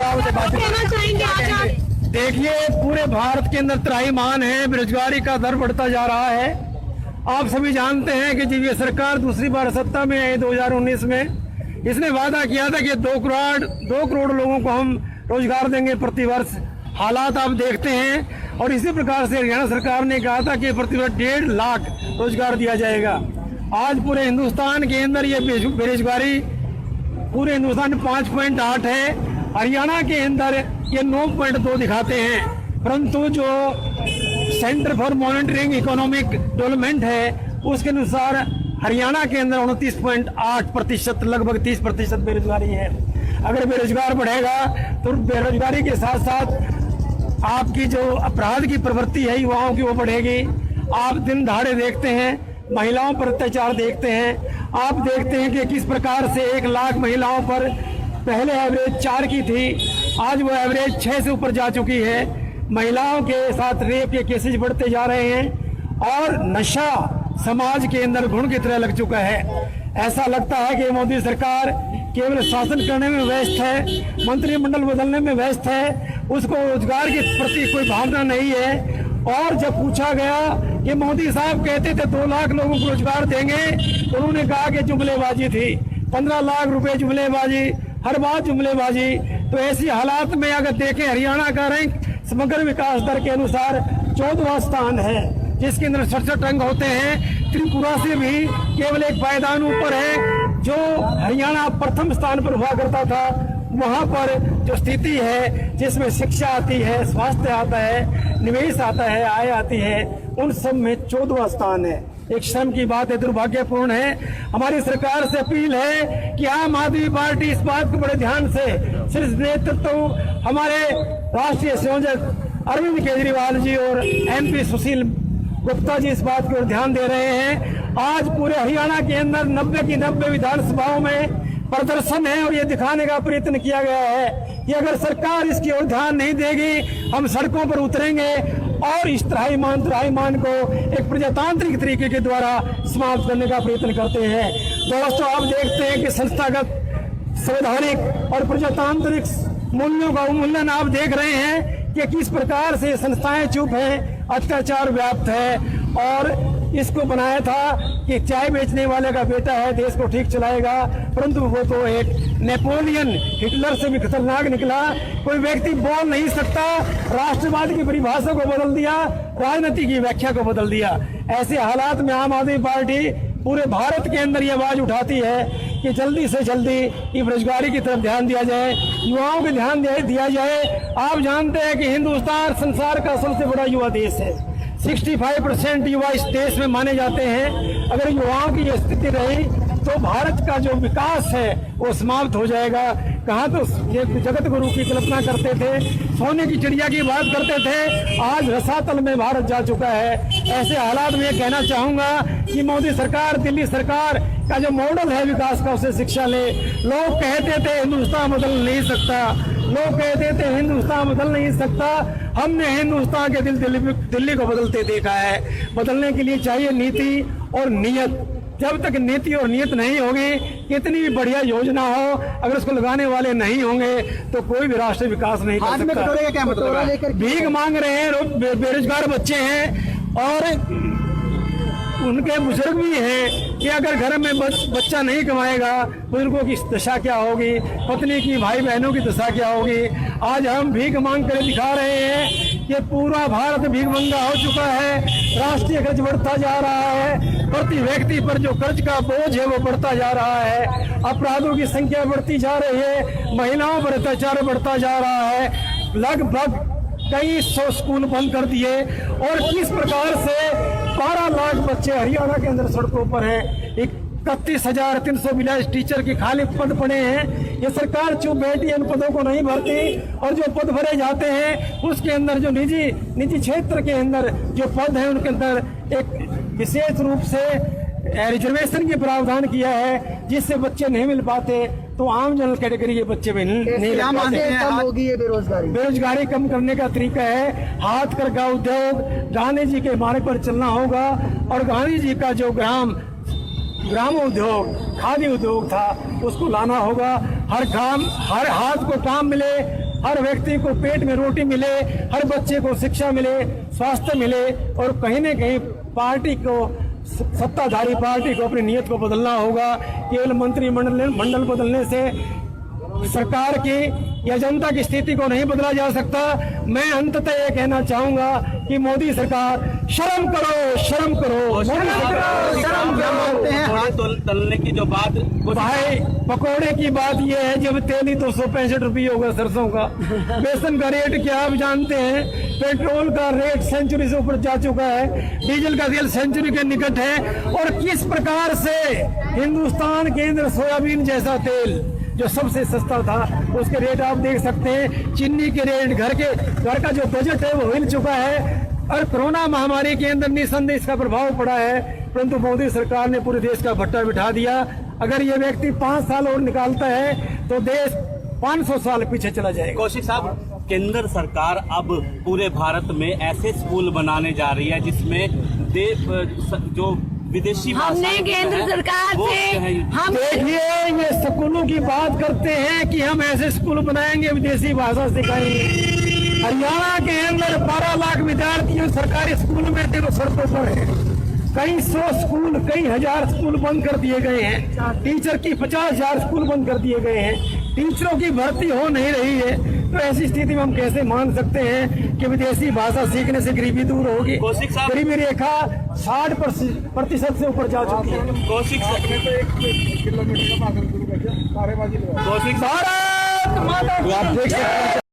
कहना चाहेंगे आज आप? देखिए, पूरे भारत के अंदर त्राहिमाम है, बेरोजगारी का दर बढ़ता जा रहा है। आप सभी जानते हैं कि जब ये सरकार दूसरी बार सत्ता में आई 2019 में, इसने वादा किया था कि 2 करोड़ लोगों को हम रोजगार देंगे प्रति वर्ष। हालात आप देखते हैं, और इसी प्रकार से हरियाणा सरकार ने कहा था कि प्रति वर्ष 1.5 लाख रोजगार दिया जाएगा। आज पूरे हिंदुस्तान के अंदर ये बेरोजगारी पूरे हिंदुस्तान में 5.8 है। हरियाणा के अंदर ये 9.2 दिखाते हैं, परंतु जो centre for monitoring economic development है उसके अनुसार हरियाणा के अंदर 29.8%, लगभग 30% बेरोजगारी है। अगर बेरोजगार बढ़ेगा तो बेरोजगारी के साथ साथ आपकी जो अपराध की प्रवृत्ति है युवाओं की वो बढ़ेगी। आप दिन दहाड़े देखते हैं, महिलाओं पर अत्याचार देखते हैं। आप देखते हैं कि किस प्रकार से 1 लाख महिलाओं पर पहले एवरेज 4 की थी, आज वो एवरेज 6 से ऊपर जा चुकी है। महिलाओं के साथ रेप के केसेज बढ़ते जा रहे हैं और नशा समाज के अंदर घुन की तरह लग चुका है। ऐसा लगता है कि मोदी सरकार केवल शासन करने में व्यस्त है, मंत्रिमंडल बदलने में व्यस्त है, उसको रोजगार के प्रति कोई भावना नहीं है। और जब पूछा गया कि मोदी साहब कहते थे 2 लाख लोगों को रोजगार देंगे, तो उन्होंने कहा कि जुमलेबाजी थी। 15 लाख रुपए जुमलेबाजी, हर बात जुमलेबाजी। तो ऐसी हालात में अगर देखें, हरियाणा का रैंक समग्र विकास दर के अनुसार 14वां स्थान है, जिसके अंदर 67 अंक होते हैं। त्रिपुरा से भी केवल 1 पायदान ऊपर है। जो हरियाणा प्रथम स्थान पर हुआ करता था, वहां पर जो स्थिति है जिसमें शिक्षा आती है, स्वास्थ्य आता है, निवेश आता है, आय आती है, उन सब में 14वां स्थान है। एक शर्म की बात है, दुर्भाग्यपूर्ण है। हमारी सरकार से अपील है कि आम आदमी पार्टी इस बात को बड़े ध्यान से, सिर्फ नेतृत्व हमारे राष्ट्रीय संयोजक अरविंद केजरीवाल जी और MP सुशील गुप्ता जी इस बात की ओर ध्यान दे रहे हैं। आज पूरे हरियाणा के अंदर 90 की 90 विधानसभाओं में प्रदर्शन है और ये दिखाने का प्रयत्न किया गया है कि अगर सरकार इसकी ओर ध्यान नहीं देगी, हम सड़कों पर उतरेंगे और इस त्राहिमाम को एक प्रजातांत्रिक तरीके के द्वारा समाप्त करने का प्रयत्न करते हैं। दोस्तों, आप देखते हैं कि संस्थागत, संवैधानिक और प्रजातांत्रिक मूल्यों का उल्लंघन आप देख रहे हैं कि किस प्रकार से संस्थाएं चुप हैं, अत्याचार व्याप्त है। और इसको बनाया था कि चाय बेचने वाले का बेटा है, देश को ठीक चलाएगा, परंतु वो तो एक नेपोलियन, हिटलर से भी खतरनाक निकला। कोई व्यक्ति बोल नहीं सकता, राष्ट्रवाद की परिभाषा को बदल दिया, राजनीति की व्याख्या को बदल दिया। ऐसे हालात में आम आदमी पार्टी पूरे भारत के अंदर ये आवाज उठाती है कि जल्दी से जल्दी ये बेरोजगारी की तरफ ध्यान दिया जाए, युवाओं को ध्यान दिया जाए। आप जानते हैं कि हिंदुस्तान संसार का सबसे बड़ा युवा देश है। 65% युवा इस देश में माने जाते हैं। अगर युवाओं की ये स्थिति रही तो भारत का जो विकास है वो समाप्त हो जाएगा। कहाँ तो ये जगत गुरु की कल्पना करते थे, सोने की चिड़िया की बात करते थे, आज रसातल में भारत जा चुका है। ऐसे हालात में ये कहना चाहूंगा कि मोदी सरकार, दिल्ली सरकार का जो मॉडल है विकास का, उसे शिक्षा ले। लोग कहते थे हिंदुस्तान बदल नहीं सकता, लोग कहते थे हिंदुस्तान बदल नहीं सकता। हमने हिंदुस्तान के दिल्ली को बदलते देखा है। बदलने के लिए चाहिए नीति और नियत। जब तक नीति और नियत नहीं होगी, कितनी भी बढ़िया योजना हो, अगर उसको लगाने वाले नहीं होंगे तो कोई भी राष्ट्र विकास नहीं कर सकता। कटोरे का क्या मतलब है? भीख मांग रहे हैं, बेरोजगार बच्चे हैं और उनके बुजुर्ग भी हैं कि अगर घर में बच्चा नहीं कमाएगा, बुजुर्गों की दशा क्या होगी, पत्नी की, भाई बहनों की दशा क्या होगी। आज हम भीख मांग कर दिखा रहे हैं कि पूरा भारत भीखमंगा हो चुका है। राष्ट्रीय कर्ज बढ़ता जा रहा है, प्रति व्यक्ति पर जो कर्ज का बोझ है वो बढ़ता जा रहा है, अपराधों की संख्या बढ़ती जा रही है, महिलाओं पर अत्याचार बढ़ता जा रहा है। लगभग कई 100 स्कूल बंद कर दिए और किस प्रकार से 12 लाख बच्चे हरियाणा के अंदर सड़कों पर हैं। 31,342 टीचर के खाली पद पड़े हैं। ये सरकार चुप बैठी है, उन पदों को नहीं भरती और जो पद भरे जाते हैं उसके अंदर जो निजी क्षेत्र के अंदर जो पद है उनके अंदर एक विशेष रूप से रिजर्वेशन की प्रावधान किया है, जिससे बच्चे नहीं मिल पाते। तो आम जनरल कैटेगरी के बच्चे भी नहीं मिल पाते। बेरोजगारी कम करने का तरीका है हाथ करघा उद्योग। गांधी जी के मार्ग पर चलना होगा और गांधी जी का जो ग्राम उद्योग, खादी उद्योग था, उसको लाना होगा। हर हाथ को काम मिले, हर व्यक्ति को पेट में रोटी मिले, हर बच्चे को शिक्षा मिले, स्वास्थ्य मिले, और कहीं न कहीं पार्टी को, सत्ताधारी पार्टी को अपनी नीयत को बदलना होगा। केवल मंत्रिमंडल बदलने से सरकार की या जनता की स्थिति को नहीं बदला जा सकता। मैं अंततः ये कहना चाहूंगा कि मोदी सरकार शर्म करो, शर्म करो, मोदी सरकार शर्म करो। तलने की जो बात भाई, पकोड़े की बात ये है, जब तेल ही 265 रुपये होगा सरसों का, बेसन का रेट क्या आप जानते हैं, पेट्रोल का रेट सेंचुरी से ऊपर जा चुका है, डीजल का तेल सेंचुरी के निकट है, और किस प्रकार से हिंदुस्तान के अंदर सोयाबीन जैसा तेल जो सबसे सस्ता था उसके रेट आप देख सकते हैं। चीनी के रेट, घर का जो बजट है वो हिल चुका है, और कोरोना महामारी के अंदर निसंदेह इसका प्रभाव पड़ा है, परंतु मोदी सरकार ने पूरे देश का भट्टा बिठा दिया। अगर ये व्यक्ति 5 साल और निकालता है तो देश 500 साल पीछे चला जाएगा। कौशिक साहब, केंद्र सरकार अब पूरे भारत में ऐसे स्कूल बनाने जा रही है जिसमें जो विदेशी हमने केंद्र सरकार से हम देखिए, ये स्कूलों की बात करते हैं कि हम ऐसे स्कूल बनाएंगे, विदेशी भाषा सिखाएंगे। हरियाणा के अंदर 12 लाख विद्यार्थी सरकारी स्कूल में थे, वो सड़कों पर है। कई 100 स्कूल, कई हजार स्कूल बंद कर दिए गए हैं। टीचर की 50,000 स्कूल बंद कर दिए गए हैं। टीचरों की भर्ती हो नहीं रही है, तो ऐसी स्थिति में हम कैसे मान सकते हैं कि विदेशी भाषा सीखने से गरीबी दूर होगी। गरीबी रेखा 60% से ऊपर जा चुकी है। कौशिक भारत माता